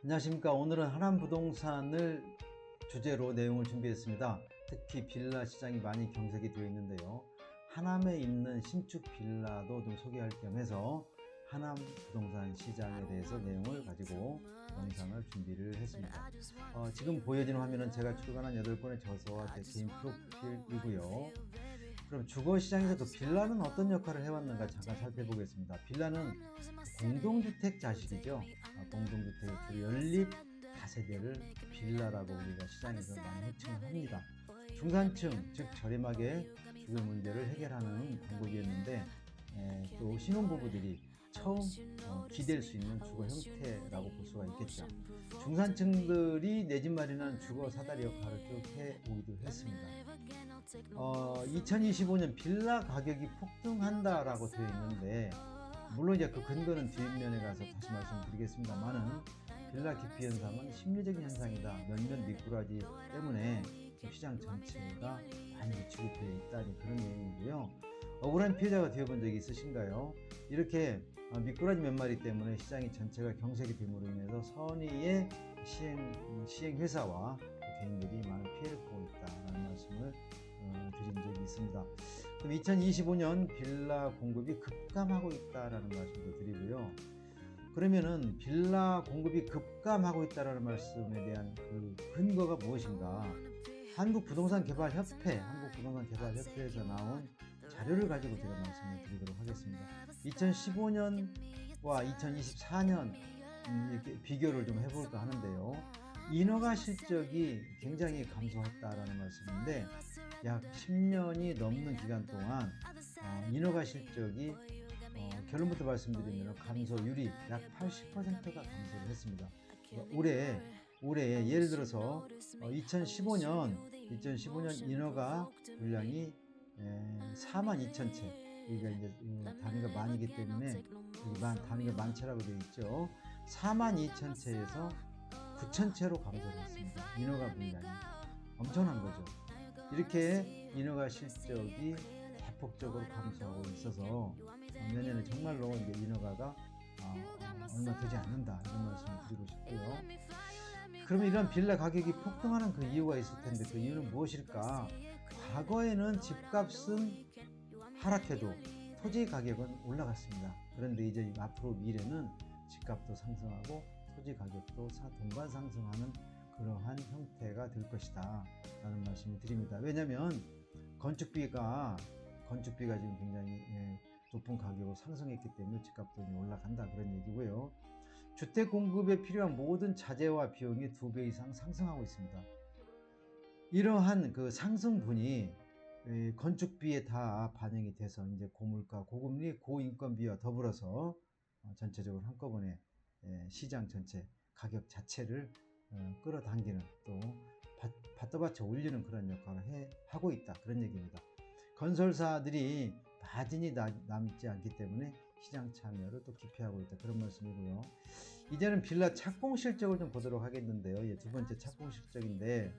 안녕하십니까. 오늘은 하남부동산을 주제로 내용을 준비했습니다. 특히 빌라 시장이 많이 경색이 되어 있는데요. 하남에 있는 신축 빌라도 좀 소개할 겸 해서 하남 부동산 시장에 대해서 내용을 가지고 영상을 준비를 했습니다. 지금 보여지는 화면은 제가 출간한 8권의 저서와 제 개인 프로필이고요. 그럼 주거시장에서도 빌라는 어떤 역할을 해왔는가 잠깐 살펴보겠습니다. 빌라는 공동주택 자식이죠. 공동주택 주로 연립 다세대를 빌라라고 우리가 시장에서 많이 호칭을 합니다. 중산층, 즉 저렴하게 주거 문제를 해결하는 방법이었는데 또 신혼부부들이 처음 기댈 수 있는 주거 형태라고 볼 수가 있겠죠. 중산층들이 내 집 마련하는 주거 사다리 역할을 쭉 해오기도 했습니다. 2025년 빌라 가격이 폭등한다라고 되어 있는데, 물론 이제 그 근거는 뒷면에 가서 다시 말씀드리겠습니다만은, 빌라 기피 현상은 심리적인 현상이다. 몇몇 미꾸라지 때문에 시장 전체가 많이 위축이 되어 있다. 그런 내용이고요. 억울한 피해자가 되어본 적이 있으신가요? 이렇게 미꾸라지 몇 마리 때문에 시장이 전체가 경색이 됨으로 인해서 선의의 시행회사와 개인들이 많은 피해를 보고 있다는 말씀을 드린 적이 있습니다. 그럼 2025년 빌라 공급이 급감하고 있다라는 말씀도 드리고요. 그러면은 빌라 공급이 급감하고 있다라는 말씀에 대한 그 근거가 무엇인가? 한국부동산개발협회에서 나온 자료를 가지고 제가 말씀을 드리도록 하겠습니다. 2015년과 2024년 이렇게 비교를 좀 해볼까 하는데요. 인허가 실적이 굉장히 감소했다라는 말씀인데, 약 10년이 넘는 기간 동안 인허가 실적이 결론부터 말씀드리면 감소율이 약 80%가 감소를 했습니다. 그러니까 올해 예를 들어서 2015년 인허가 물량이 42,000채, 여기가 이제 단위가 만이기 때문에 단위가 만채라고 되어 있죠. 42,000채에서 9,000채로 감소를 했습니다. 인허가 물량이 엄청난 거죠. 이렇게 인허가 실적이 대폭적으로 감소하고 있어서 내년에 정말로 이제 인허가가 얼마 되지 않는다, 이런 말씀을 드리고 싶고요. 그러면 이런 빌라 가격이 폭등하는 그 이유가 있을 텐데, 그 이유는 무엇일까? 과거에는 집값은 하락해도 토지 가격은 올라갔습니다. 그런데 이제 앞으로 미래는 집값도 상승하고 토지 가격도 동반 상승하는 그러한 형태가 될 것이다 라는 말씀을 드립니다. 왜냐하면 건축비가 지금 굉장히 높은 가격으로 상승했기 때문에 집값도 올라간다, 그런 얘기고요. 주택 공급에 필요한 모든 자재와 비용이 2배 이상 상승하고 있습니다. 이러한 그 상승분이 건축비에 다 반영이 돼서 이제 고물가, 고금리, 고인건비와 더불어서 전체적으로 한꺼번에 시장 전체 가격 자체를 끌어당기는, 또 받쳐받쳐 올리는 그런 역할을 하고 있다, 그런 얘기입니다. 건설사들이 마진이 남지 않기 때문에 시장 참여를 또 기피하고 있다, 그런 말씀이고요. 이제는 빌라 착공 실적을 좀 보도록 하겠는데요. 두 번째 착공 실적인데,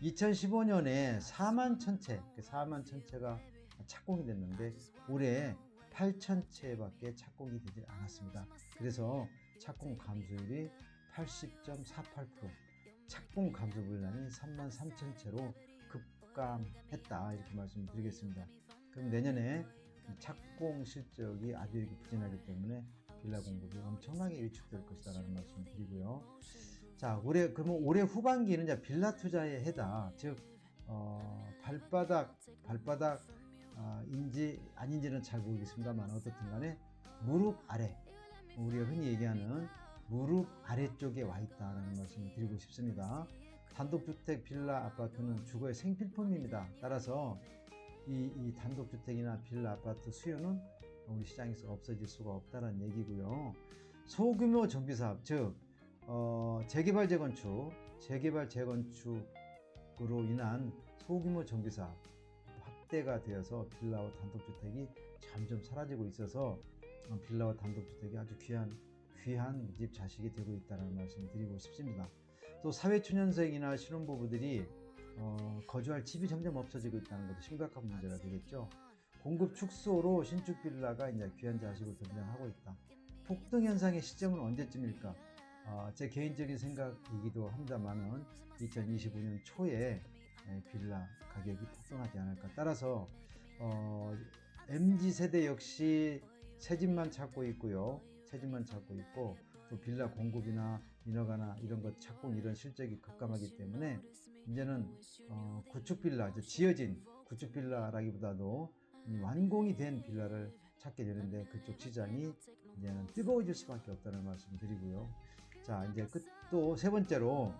2015년에 41,000채가 착공이 됐는데 올해 8,000채밖에 착공이 되지 않았습니다. 그래서 착공 감소율이 80.48%, 착공 감소 물량이 33,000채로 급감했다, 이렇게 말씀드리겠습니다. 그럼 내년에 착공 실적이 아주 이렇게 부진하기 때문에 빌라 공급이 엄청나게 위축될 것이다라는 말씀을 드리고요. 자, 그러면 올해 후반기는 이제 빌라 투자의 해다. 즉, 발바닥인지 아닌지는 잘 모르겠습니다만, 어떻든 간에 무릎 아래, 우리가 흔히 얘기하는 무릎 아래쪽에 와 있다는 말씀을 드리고 싶습니다. 단독주택, 빌라, 아파트는 주거의 생필품입니다. 따라서 이 단독주택이나 빌라, 아파트 수요는 우리 시장에서 없어질 수가 없다는 얘기고요. 소규모 정비사업, 즉 재개발 재건축으로 인한 소규모 정비사업 확대가 되어서 빌라와 단독주택이 점점 사라지고 있어서 빌라와 단독주택이 아주 귀한 집 자식이 되고 있다는 말씀을 드리고 싶습니다. 또 사회초년생이나 신혼부부들이 거주할 집이 점점 없어지고 있다는 것도 심각한 문제가 되겠죠. 공급 축소로 신축 빌라가 이제 귀한 자식을 등장하고 있다. 폭등 현상의 시점은 언제쯤일까? 제 개인적인 생각이기도 합니다만은 2025년 초에 빌라 가격이 폭등하지 않을까. 따라서 MZ세대 역시 새집만 찾고 있고요. 새집만 찾고 있고 또 빌라 공급이나 인허가나 이런 것 착공 이런 실적이 급감하기 때문에 이제는 구축 빌라, 지어진 구축 빌라라기보다도 완공이 된 빌라를 찾게 되는데 그쪽 시장이 이제는 뜨거워질 수밖에 없다는 말씀 드리고요. 자, 이제 또 세 번째로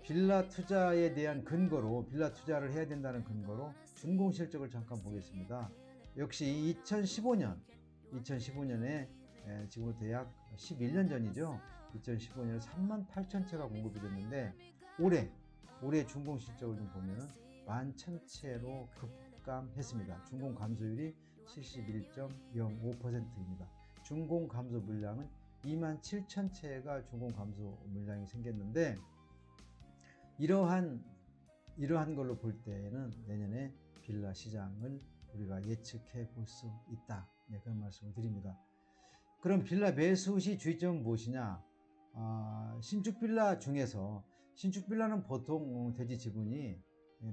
빌라 투자에 대한 근거로, 빌라 투자를 해야 된다는 근거로 준공 실적을 잠깐 보겠습니다. 역시 2015년에 지금부터 약 11년 전이죠. 2015년에 38,000채가 공급이 됐는데 올해 준공 실적을 좀 보면 11,000채로 급감했습니다. 준공 감소율이 71.05%입니다. 준공 감소 물량은 27,000채가 준공 감소 물량이 생겼는데 이러한 걸로 볼 때에는 내년에 빌라 시장을 우리가 예측해 볼 수 있다. 네, 그런 말씀을 드립니다. 그럼 빌라 매수 시 주의점은 무엇이냐? 신축 빌라 중에서 신축 빌라는 보통 대지 지분이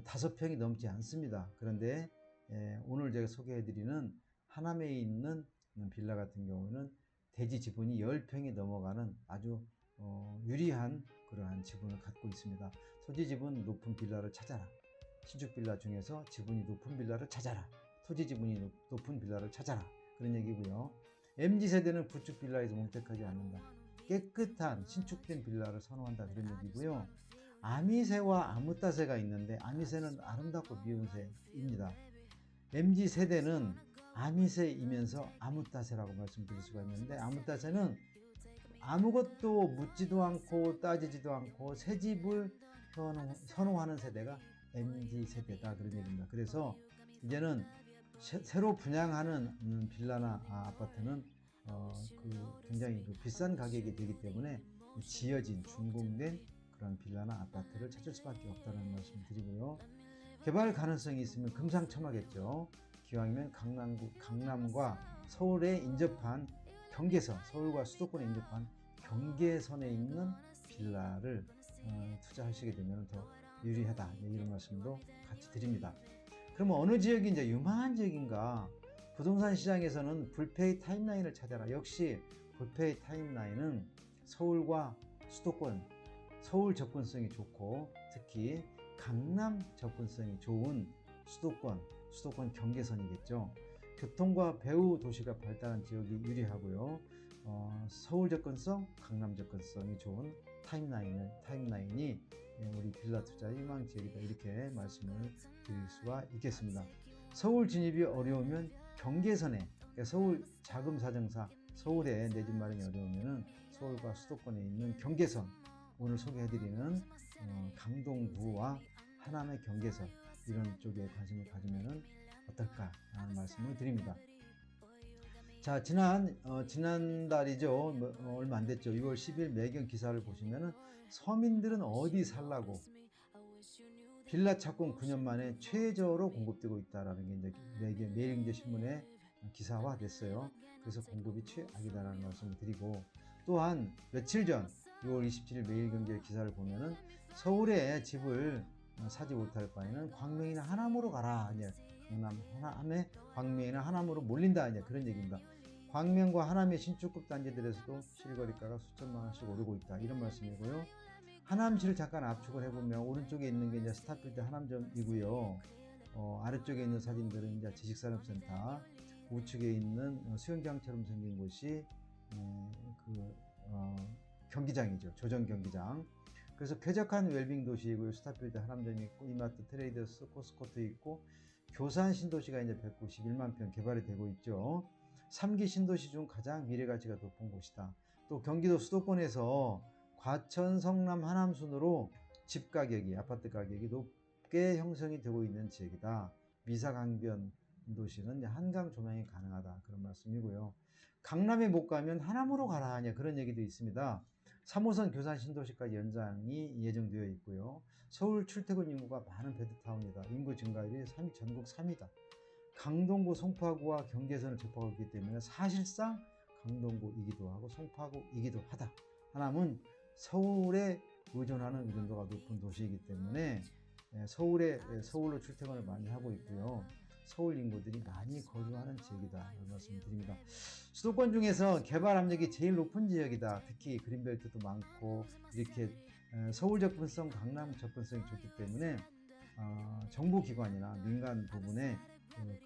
5평이 넘지 않습니다. 그런데 오늘 제가 소개해 드리는 하남에 있는 빌라 같은 경우는 대지 지분이 10평이 넘어가는 아주 유리한 그러한 지분을 갖고 있습니다. 토지 지분 높은 빌라를 찾아라. 신축 빌라 중에서 지분이 높은 빌라를 찾아라. 토지 지분이 높은 빌라를 찾아라. 그런 얘기고요. MZ세대는 구축 빌라에서 뭉택하지 않는다. 깨끗한 신축된 빌라를 선호한다. 그런 얘기고요. 아미새와 아무따새가 있는데 아미새는 아름답고 미운 새입니다. MZ세대는 아미새이면서 아무따새라고 말씀드릴 수가 있는데 아무따새는 아무것도 묻지도 않고 따지지도 않고 새 집을 선호하는 세대가 MZ세대다. 그런 얘기입니다. 그래서 이제는 새로 분양하는 빌라나 아파트는 굉장히 비싼 가격이 되기 때문에 지어진 준공된 그런 빌라나 아파트를 찾을 수밖에 없다는 말씀을 드리고요. 개발 가능성이 있으면 금상첨화겠죠. 기왕이면 강남과 서울에 인접한 경계선, 서울과 수도권에 인접한 경계선에 있는 빌라를 투자하시게 되면 더 유리하다. 이런 말씀도 같이 드립니다. 그러면 어느 지역이 이제 유망한 지역인가? 부동산 시장에서는 불페이 타임라인을 찾아라. 역시 불페이 타임라인은 서울과 수도권, 서울 접근성이 좋고 특히 강남 접근성이 좋은 수도권 경계선이겠죠. 교통과 배후 도시가 발달한 지역이 유리하고요. 서울 접근성, 강남 접근성이 좋은 타임라인이 우리 빌라 투자 유망 지역이다. 이렇게 말씀을 드릴 수가 있겠습니다. 서울 진입이 어려우면 경계선에, 그러니까 서울 자금사정사 서울에 내 집 마련이 어려우면 서울과 수도권에 있는 경계선, 오늘 소개해드리는 강동구와 하남의 경계선 이런 쪽에 관심을 가지면 어떨까 하는 말씀을 드립니다. 자, 지난달이죠. 얼마 안 됐죠. 6월 10일 매경 기사를 보시면은 서민들은 어디 살라고 빌라 착공 9년 만에 최저로 공급되고 있다라는 게 이제 매일경제 신문에 기사화 됐어요. 그래서 공급이 최악이다라는 말씀을 드리고 또한 며칠 전 6월 27일 매일경제 기사를 보면은 서울에 집을 사지 못할 바에는 광명이나 하남으로 가라. 이제 하남에 광명이나 하남으로 몰린다. 이제 그런 얘기입니다. 광명과 하남의 신축급 단지들에서도 실거래가가 수천만 원씩 오르고 있다. 이런 말씀이고요. 하남시를 잠깐 압축을 해보면 오른쪽에 있는 게 이제 스타필드 하남점이고요. 아래쪽에 있는 사진들은 이제 지식산업센터, 우측에 있는 수영장처럼 생긴 곳이 경기장이죠. 조정 경기장. 그래서 쾌적한 웰빙 도시이고요. 스타필드 하남점이 있고 이마트 트레이더스 코스코트 있고 교산 신도시가 이제 191만 평 개발이 되고 있죠. 3기 신도시 중 가장 미래가치가 높은 곳이다. 또 경기도 수도권에서 과천, 성남, 하남 순으로 집 가격이, 아파트 가격이 높게 형성이 되고 있는 지역이다. 미사강변 도시는 한강 조망이 가능하다. 그런 말씀이고요. 강남에 못 가면 하남으로 가라. 그런 얘기도 있습니다. 3호선 교산 신도시까지 연장이 예정되어 있고요. 서울 출퇴근 인구가 많은 베드타운이다. 인구 증가율이 전국 3위다. 강동구, 송파구와 경계선을 접하고 있기 때문에 사실상 강동구이기도 하고 송파구이기도 하다. 하남은 서울에 의존하는 의존도가 높은 도시이기 때문에 서울로 출퇴근을 많이 하고 있고요. 서울 인구들이 많이 거주하는 지역이다 이런 말씀을 드립니다. 수도권 중에서 개발 압력이 제일 높은 지역이다. 특히 그린벨트도 많고 이렇게 서울 접근성, 강남 접근성이 좋기 때문에 정부기관이나 민간 부분의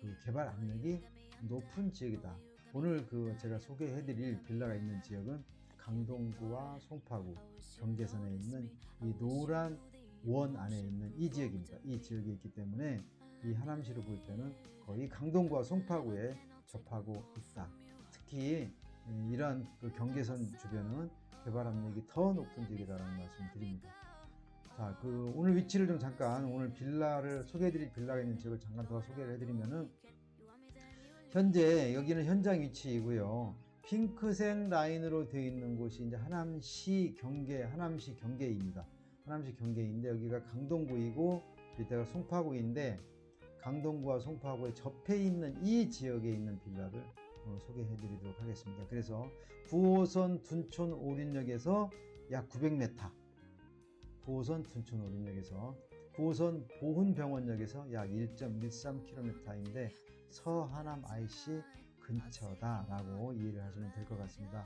그 개발 압력이 높은 지역이다. 오늘 제가 소개해드릴 빌라가 있는 지역은 강동구와 송파구 경계선에 있는 이 노란 원 안에 있는 이 지역입니다. 이 지역에 있기 때문에 이 하남시로 볼 때는 거의 강동구와 송파구에 접하고 있다. 특히 이러한 그 경계선 주변은 개발 압력이 더 높은 지역이다라는 말씀을 드립니다. 자, 오늘 위치를 좀 잠깐, 오늘 빌라를 소개해드릴 빌라가 있는 지역을 잠깐 더 소개를 해드리면은, 현재 여기는 현장 위치이고요. 핑크색 라인으로 되어 있는 곳이 이제 하남시 경계입니다. 하남시 경계인데 여기가 강동구이고 밑에가 송파구인데, 강동구와 송파구에 접해 있는 이 지역에 있는 빌라를 소개해 드리도록 하겠습니다. 그래서 9호선 둔촌 오륜역에서 약 900m, 9호선 둔촌 오륜역에서 9호선 보훈병원역에서 약 1.13km인데 서하남 IC 근처다라고 이해를 하시면 될 것 같습니다.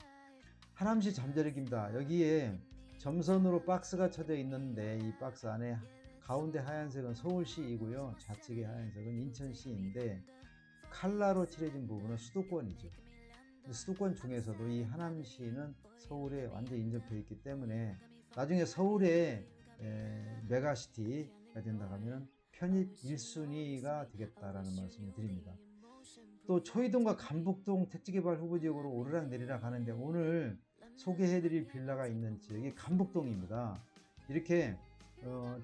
하남시 잠재력입니다. 여기에 점선으로 박스가 쳐져 있는데 이 박스 안에 가운데 하얀색은 서울시이고요. 좌측의 하얀색은 인천시인데 칼라로 칠해진 부분은 수도권이죠. 수도권 중에서도 이 하남시는 서울에 완전히 인접해 있기 때문에 나중에 서울의 메가시티가 된다 하면 편입 1순위가 되겠다라는 말씀을 드립니다. 또 초이동과 간북동 택지개발 후보지역으로 오르락내리락 하는데 오늘 소개해드릴 빌라가 있는 지역이 간북동입니다. 이렇게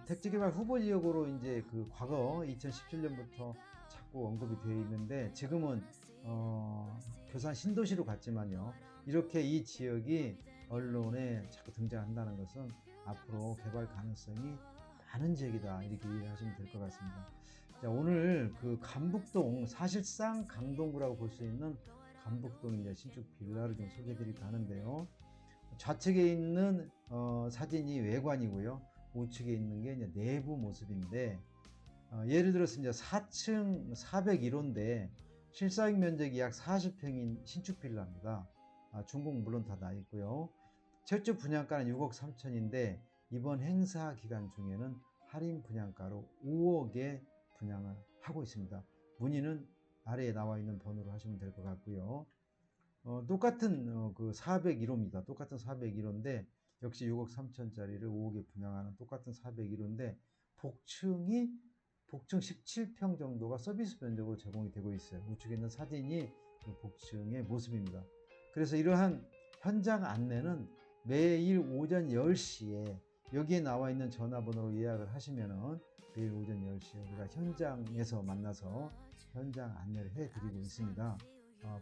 택지개발 후보지역으로 이제 과거 2017년부터 자꾸 언급이 되어 있는데 지금은 교산 신도시로 갔지만요. 이렇게 이 지역이 언론에 자꾸 등장한다는 것은 앞으로 개발 가능성이 많은 지역이다 이렇게 이해하시면 될 것 같습니다. 자, 오늘 간북동, 사실상 강동구라고 볼 수 있는 간북동 신축 빌라를 좀 소개해드릴까 하는데요. 좌측에 있는 사진이 외관이고요. 우측에 있는 게 이제 내부 모습인데 예를 들어서 이제 4층 401호인데 실사용 면적이 약 40평인 신축 빌라입니다. 준공 물론 다 나 있고요. 최초 분양가는 6억 3천인데 이번 행사 기간 중에는 할인 분양가로 5억에 분양을 하고 있습니다. 문의는 아래에 나와 있는 번호로 하시면 될 것 같고요. 똑같은 401호입니다. 똑같은 401호인데 역시 6억 3천짜리를 5억에 분양하는 똑같은 401호인데 복층 17평 정도가 서비스 면적으로 제공이 되고 있어요. 우측에 있는 사진이 그 복층의 모습입니다. 그래서 이러한 현장 안내는 매일 오전 10시에 여기에 나와 있는 전화번호로 예약을 하시면은 매일 오전 10시에 우리가 현장에서 만나서 현장 안내를 해드리고 있습니다.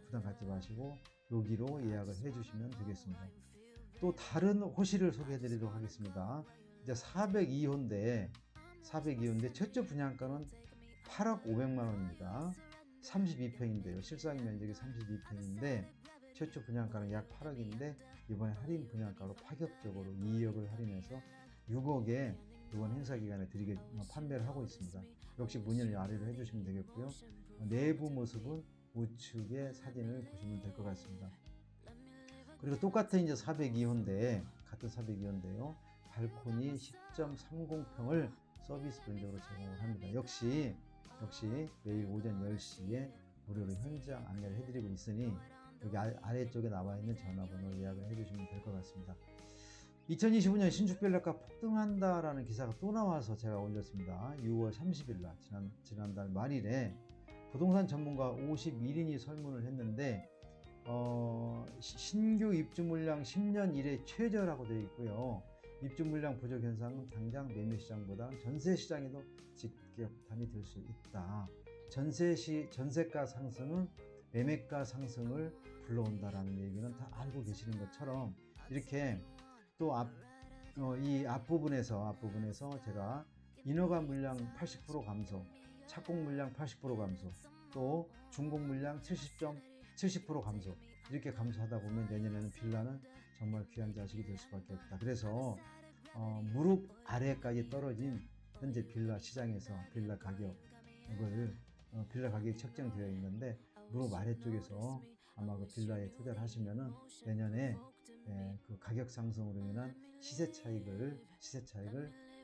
부담 갖지 마시고 여기로 예약을 해주시면 되겠습니다. 또 다른 호실을 소개해드리도록 하겠습니다. 이제 402호인데 최초 분양가는 8억 500만 원입니다. 32평인데요. 실사용 면적이 32평인데 최초 분양가는 약 8억인데 이번에 할인 분양가로 파격적으로 2억을 할인해서 6억에 이번 행사 기간에 판매를 하고 있습니다. 역시 문의를 아래로 해주시면 되겠고요. 내부 모습은 우측의 사진을 보시면 될 것 같습니다. 그리고 똑같은 이제 402호인데 같은 402호인데요. 발코니 10.30평을 서비스 면적으로 제공을 합니다. 역시 매일 오전 10시에 무료로 현장 안내를 해드리고 있으니 여기 아래쪽에 나와 있는 전화번호 예약을 해주시면 될 것 같습니다. 2025년 신축 빌라가 폭등한다라는 기사가 또 나와서 제가 올렸습니다. 6월 30일 날 지난달 말일에 부동산 전문가 51인이 설문을 했는데 신규 입주 물량 10년 이래 최저라고 되어 있고요. 입주 물량 부족 현상은 당장 매매 시장보다 전세 시장에도 직격탄이 될 수 있다. 전세가 상승은 매매가 상승을 불러온다라는 얘기는 다 알고 계시는 것처럼 이렇게 또 이 앞부분에서 제가 인허가 물량 80% 감소, 착공 물량 80% 감소, 또 준공 물량 70% 감소 이렇게 감소하다 보면 내년에는 빌라는 정말 귀한 자식이 될 수밖에 없다. 그래서 무릎 아래까지 떨어진 현재 빌라 시장에서 빌라 가격을 빌라 가격이 책정되어 있는데 무릎 아래쪽에서 아마 그 빌라에 투자를 하시면은 내년에 그 가격 상승으로 인한 시세 차익을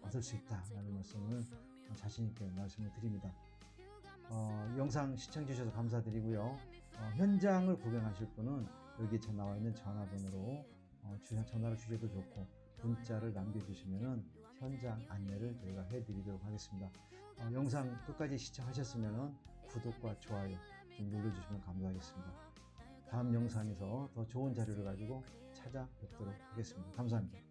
얻을 수 있다라는 말씀을 자신 있게 말씀을 드립니다. 영상 시청해 주셔서 감사드리고요. 현장을 구경하실 분은 여기 나와 있는 전화번호로 전화를 주셔도 좋고 문자를 남겨주시면은 현장 안내를 저희가 해드리도록 하겠습니다. 영상 끝까지 시청하셨으면 구독과 좋아요 좀 눌러주시면 감사하겠습니다. 다음 영상에서 더 좋은 자료를 가지고 찾아뵙도록 하겠습니다. 감사합니다.